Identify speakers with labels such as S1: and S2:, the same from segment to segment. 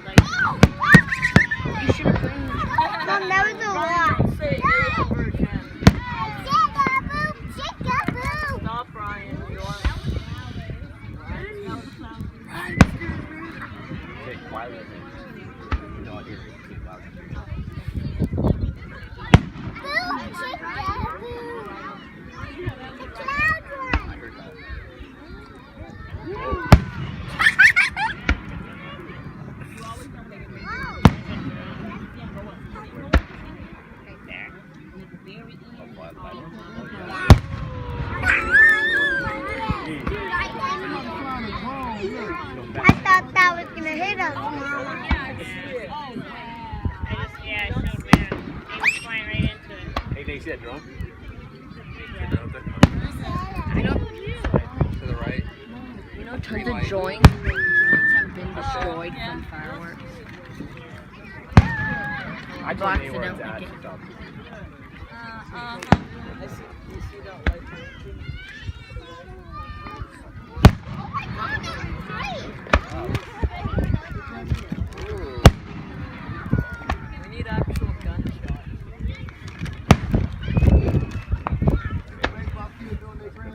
S1: You should have put in the trash.
S2: Mom, that was a lot.
S3: Stop, Ryan.
S4: Hey, quietly. No, I hear it.
S2: I thought that was gonna hit us. Mom.
S5: I showed man. He was flying right into it.
S4: Hey, do you see that drone?
S1: I know.
S4: To the right.
S1: You know, tons of joints have been destroyed from fireworks.
S4: I told you where it's at.
S1: Accidentally
S4: So.
S3: You see that light? We need actual gunshot.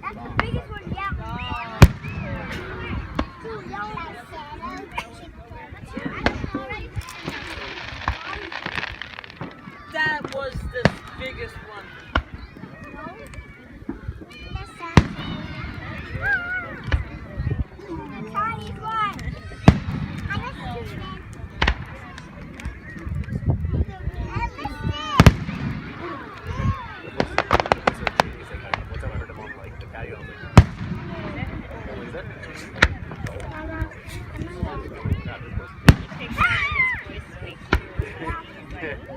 S2: That's the biggest one yet.
S3: That was the biggest one.
S4: One time I heard him on like the patio. I was like, what is that?
S5: He takes out his voice so he can